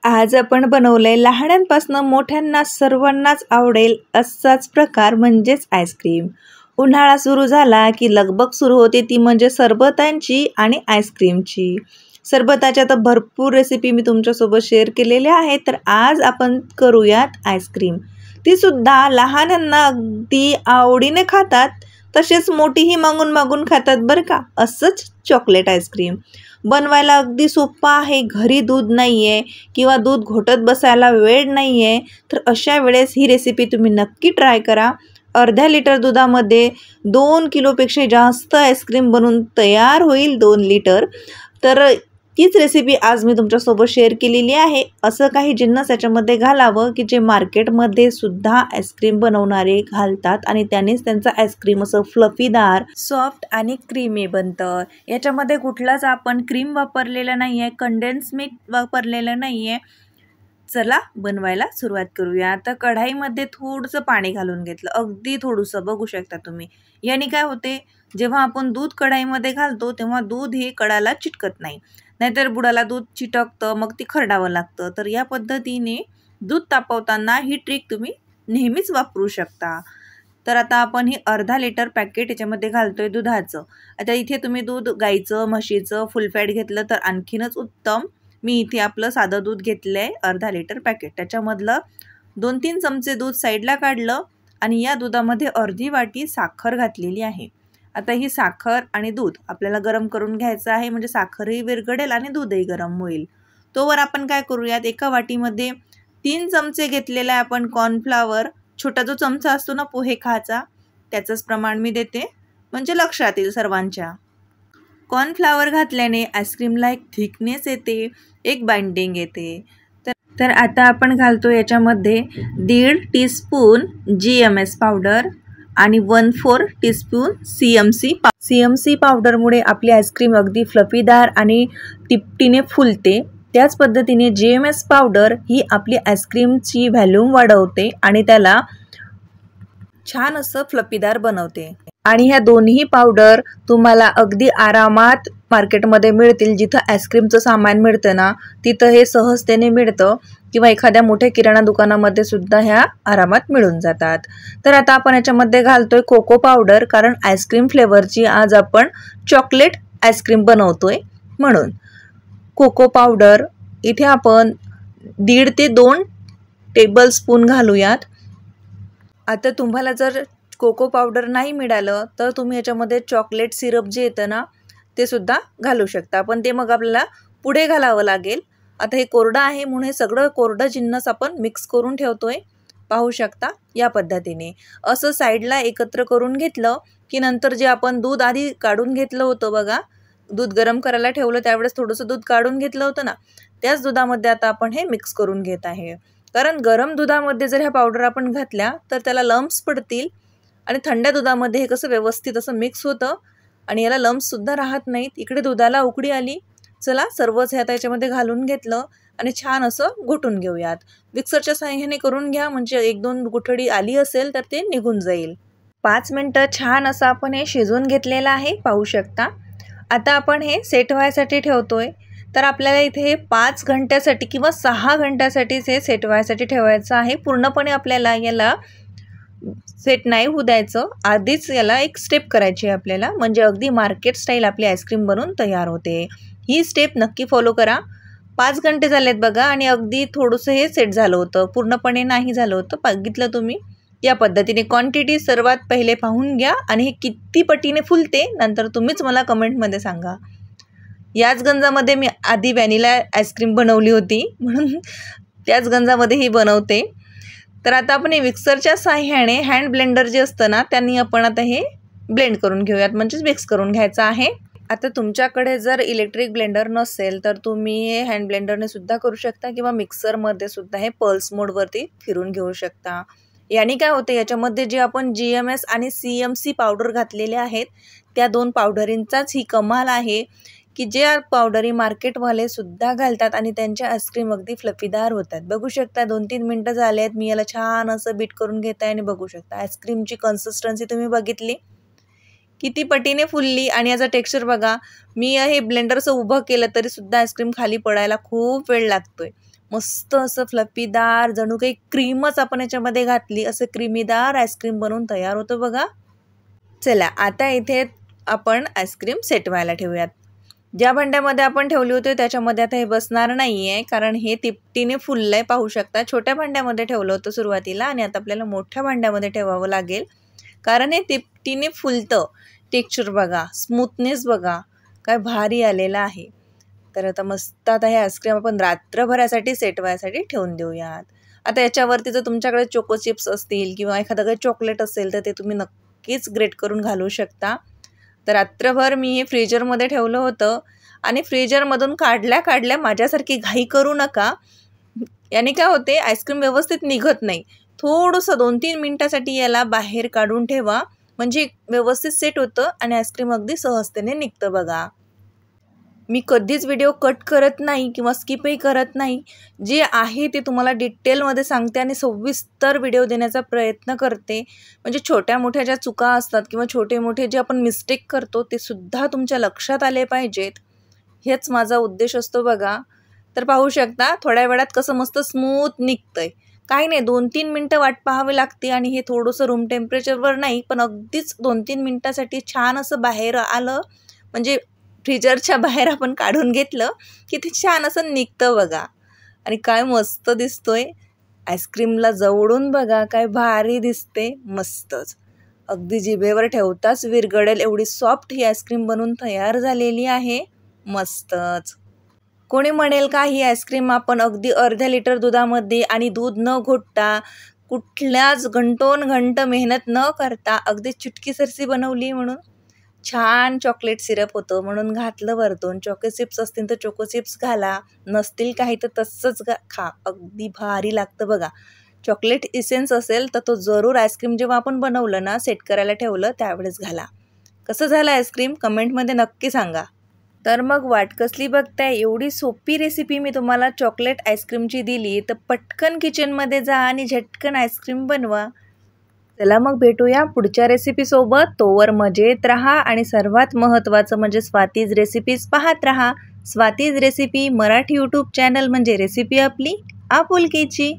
आज आपण बनवलंय लहानांपासून मोठ्यांना सर्वांनाच आवडेल असाच प्रकार म्हणजेच आईस्क्रीम। उन्हाळा सुरू झाला की लगबग सुरू होते ती म्हणजे सरबतांची आणि आईस्क्रीमची। सरबताच्या तर भरपूर रेसिपी मी तुमच्यासोबत शेअर केलेल्या आहेत, तर आज आपण करूयात आईस्क्रीम। ती सुद्धा लहानांना अगदी आवडीने खातात, तसेच मोठीही मागून मागून खातात बरं का। असंच चॉकलेट आईस्क्रीम बनवायला अगदी सोपं आहे। घरी दूध नाहीये किंवा दूध घोटत बसायला वेळ नाहीये, तर अशा वेळेस ही रेसिपी तुम्ही नक्की ट्राय करा। अर्ध्या लिटर दुधामध्ये 2 किलोपेक्षा जास्त आईस्क्रीम बनून तयार होईल, 2 लिटर। तर तीच रेसिपी आज मी तुमच्यासोबत शेअर केलेली आहे। असं काही जिन्नस याच्यामध्ये घालावं की जे मार्केटमध्ये सुद्धा आईस्क्रीम बनवणारे घालतात आणि त्यानेच त्यांचं आईस्क्रीम असं फ्लफीदार, सॉफ्ट आणि क्रीमी बनतं। याच्यामध्ये कुठलाच आपण क्रीम वापरलेलं नाही आहे, कंडेन्स मिल्क वापरलेलं नाही आहे। चला बनवायला सुरुवात करूया। आता कढाईमध्ये थोडंसं पाणी घालून घेतलं, अगदी थोडंसं, बघू शकता तुम्ही। याने काय होते, जेव्हा आपण दूध कढाईमध्ये घालतो तेव्हा दूध हे कडाला चिटकत नाही, नाहीतर बुडाला दूध चिटकतं, मग ती खरडावं लागतं। तर या पद्धतीने दूध तापवताना ही ट्रिक तुम्ही नेहमीच वापरू शकता। तर आता आपण हे अर्धा लिटर पॅकेट याच्यामध्ये घालतोय दुधाचं। आता इथे तुम्ही दूध गाईचं, म्हशीचं, फुल फॅट घेतलं तर आणखीनच उत्तम। मी इथे आपलं साधं दूध घेतलंय अर्धा लिटर पॅकेट, त्याच्यामधलं 2-3 चमचे दूध साईडला काढलं आणि या दुधामध्ये अर्धी वाटी साखर घातलेली आहे। आता ही साखर आणि दूध आपल्याला गरम करून घ्यायचं आहे, म्हणजे साखरही विरघळेल आणि दूधही गरम होईल। तोवर आपण काय करूयात, एका वाटीमध्ये 3 चमचे घेतलेला आहे आपण कॉर्नफ्लावर। छोटा जो चमचा असतो ना पोहे खायचा, त्याचंच प्रमाण मी देते, म्हणजे लक्षात येईल सर्वांच्या। कॉर्नफ्लावर घातल्याने आईस्क्रीमला एक थिकनेस येते, एक बाइंडिंग येते। तर आता आपण घालतो याच्यामध्ये 1.5 टीस्पून GMS पावडर आणि 1/4 टीस्पून CMC पावडरमुळे आपली आईस्क्रीम अगदी फ्लफीदार आणि टिपटीने फुलते। त्याच पद्धतीने GMS पावडर ही आपली आईस्क्रीमची व्हॉल्यूम वाढवते आणि त्याला छान असं फ्लफीदार बनवते। आणि ह्या दोन्ही पावडर तुम्हाला अगदी आरामात मार्केटमध्ये मिळतील। जिथं आईस्क्रीमचं सामान मिळतं ना, तिथं हे सहजतेने मिळतं, किंवा एखाद्या मोठ्या किराणा दुकानामध्ये सुद्धा ह्या आरामात मिळून जातात। तर आता आपण याच्यामध्ये घालतोय कोको पावडर, कारण आईस्क्रीम फ्लेवरची आज आपण चॉकलेट आईस्क्रीम बनवतोय म्हणून। कोको पावडर इथे आपण 1.5 ते 2 टेबलस्पून घालूयात। आता तुम्हाला जर कोको पावडर नाही मिळालं तर तुम्ही याच्यामध्ये चॉकलेट सिरप जे येतं ना, ते सुद्धा घालू शकता, पण ते मग आपल्याला पुढे घालावं लागेल। आता हे कोरडं आहे म्हणून हे सगळं कोरडं जिन्नस आपण मिक्स करून ठेवतोय, पाहू शकता या पद्धतीने। असं साईडला एकत्र करून घेतलं की नंतर जे आपण दूध आधी काढून घेतलं होतं बघा, दूध गरम करायला ठेवलं त्यावेळेस थोडंसं दूध काढून घेतलं होतं ना, त्याच दुधामध्ये आता आपण हे मिक्स करून घेत आहे। कारण गरम दुधामध्ये जर ह्या पावडर आपण घातल्या तर त्याला लम्प्स पडतील, आणि थंड दुधामध्ये हे कसं व्यवस्थित असं मिक्स होतं आणि याला लम्प्ससुद्धा राहत नाहीत। इकडे दुधाला उकळी आली, चला सर्वच हे आता याच्यामध्ये घालून घेतलं आणि छान असं घोटून घेऊयात। मिक्सरच्या साहाय्याने करून घ्या, म्हणजे 1-2 गुठळी आली असेल तर ते निघून जाईल। 5 मिनटं छान असं आपण हे शिजवून घेतलेलं आहे, पाहू शकता। आता आपण हे सेट व्हायसाठी ठेवतोय, तर आपल्याला इथे 5 घंट्यासाठी किंवा 6 घंट्यासाठीच हे सेट व्हायसाठी ठेवायचं आहे। पूर्णपणे आपल्याला याला सेट नाही होऊ द्यायचं, आधीच याला एक स्टेप करायची आहे आपल्याला, म्हणजे अगदी मार्केट स्टाईल आपली आईस्क्रीम बनवून तयार होते। ही स्टेप नक्की फॉलो करा। 5 घंटे झालेत बघा, आणि अगदी थोडंसं हे सेट झालं होतं, पूर्णपणे नाही झालं होतं, बघितलं तुम्ही। या पद्धतीने क्वांटिटी सर्वात पहिले पाहून घ्या, आणि हे किती पटीने फुलते नंतर तुम्हीच मला कमेंटमध्ये सांगा। याच गंजामध्ये मी आधी व्हॅनिला आईस्क्रीम बनवली होती, म्हणून त्याच गंजामध्ये ही बनवते। तर आता आपण हे मिक्सरच्या साहाय्याने, हँड ब्लेंडर जे असतं ना, त्यांनी आपण आता हे ब्लेंड करून घेऊयात, म्हणजेच मिक्स करून घ्यायचं आहे। आता तुमच्याकडे जर इलेक्ट्रिक ब्लेंडर नसेल तर तुम्ही हे हँड ब्लेंडरने सुद्धा करू शकता, किंवा मिक्सरमध्ये सुद्धा हे पल्स मोडवरती फिरून घेऊ शकता। याने काय होते, याच्यामध्ये जे आपण GMS आणि CMC पावडर घातलेले आहेत, त्या 2 पावडरींचाच ही कमाल आहे, की जे पावडरी मार्केटवाले सुद्धा घालतात आणि त्यांच्या आईस्क्रीम अगदी फ्लफीदार होतात। बघू शकता 2-3 मिनटं झाले आहेत, मी याला छान असं बीट करून घेत आहे, आणि बघू शकता आईस्क्रीमची कन्सिस्टन्सी तुम्ही बघितली किती पटीने फुलली, आणि याचा टेक्स्चर बघा। मी हे ब्लेंडरचं उभं केलं तरी सुद्धा आईस्क्रीम खाली पडायला खूप वेळ लागतोय, मस्त असं फ्लफीदार, जणू काही क्रीमच आपण याच्यामध्ये घातली असं क्रीमीदार आईस्क्रीम बनवून तयार होतं बघा. चला आता इथे आपण आईस्क्रीम सेट व्हायला ठेवूयात. ज्या भांड्यामध्ये आपण ठेवली होती त्याच्यामध्ये आता हे बसणार नाही आहे, कारण हे तिपटीने फुललं आहे. पाहू शकता छोट्या भांड्यामध्ये ठेवलं होतं सुरुवातीला आणि आता आपल्याला मोठ्या भांड्यामध्ये ठेवावं लागेल, कारण हे तिपटीने फुलतं. टेक्स्चर बघा, स्मूथनेस बघा, काय भारी आलेला आहे. तर आता मस्त आता हे आईस्क्रीम आपण रात्रभरासाठी सेट व्हायसाठी ठेवून देऊयात. आता याच्यावरती जर तुमच्याकडे चोको चिप्स असतील किंवा एखादं काही चॉकलेट असेल तर ते तुम्ही नक्कीच ग्रेट करून घालू शकता. तर रात्रभर मी हे फ्रीजरमध्ये ठेवलं होतं आणि फ्रीजरमधून काढल्या माझ्यासारखी घाई करू नका. याने काय होते, आईस्क्रीम व्यवस्थित निघत नाही. थोडंसं 2-3 मिनटासाठी याला बाहेर काढून ठेवा, म्हणजे व्यवस्थित सेट होतं आणि आईस्क्रीम अगदी सहजतेने निघतं बघा. मी कधीच व्हिडिओ कट करत नाही किंवा स्किपही करत नाही. जे आहे ते तुम्हाला डिटेलमध्ये सांगते आणि सविस्तर व्हिडिओ देण्याचा प्रयत्न करते. म्हणजे छोट्या मोठ्या ज्या चुका असतात किंवा छोटे मोठे जे आपण मिस्टेक करतो ते सुद्धा तुमच्या लक्षात आले पाहिजेत, हेच माझा उद्देश असतो बघा. तर पाहू शकता थोड्या वेळात कसं मस्त स्मूथ निघतंय. काही नाही, 2-3 मिनटं वाट पाहावी लागते आणि हे थोडंसं रूम टेम्परेचरवर नाही पण अगदीच 2-3 मिनटासाठी छान असं बाहेर आलं, म्हणजे फ्रीजरच्या बाहेर आपण काढून घेतलं की ते छान असं निघतं बघा. आणि काय मस्त दिसतोय आईस्क्रीमला जवळून बघा, काय भारी दिसते. मस्तच, अगदी जिभेवर ठेवताच विरघळेल एवढी सॉफ्ट ही आईस्क्रीम बनवून तयार झालेली आहे. मस्तच. कोणी म्हणेल का ही आईस्क्रीम आपण अगदी अर्ध्या लिटर दुधामध्ये आणि दूध न घोटता कुठल्याच घंटोन मेहनत न करता अगदी चुटकीसरशी बनवली म्हणून. छान चॉकलेट सिरप होतं म्हणून घातलं वरतून. चॉको चिप्स असतील तर चोको चिप्स घाला, नसतील काही तर तसंच खा, अगदी भारी लागतं बघा. चॉकलेट इसेन्स असेल तर तो जरूर आईस्क्रीम जेव्हा आपण बनवलं ना, सेट करायला ठेवलं त्यावेळेस घाला. कसं झालं आईस्क्रीम कमेंटमध्ये नक्की सांगा. तर मग वाट कसली बघताय, एवढी सोपी रेसिपी मी तुम्हाला चॉकलेट आईस्क्रीमची दिली, तर पटकन किचनमध्ये जा आणि झटकन आईस्क्रीम बनवा. चला मग भेटूया पुढच्या रेसिपीसोबत. तोवर मजेत राहा आणि सर्वात महत्त्वाचं म्हणजे स्वातीज रेसिपीज पाहत राहा. Swati's recipe Marathi YouTube channel म्हणजे रेसिपी आपली आपुलकीची.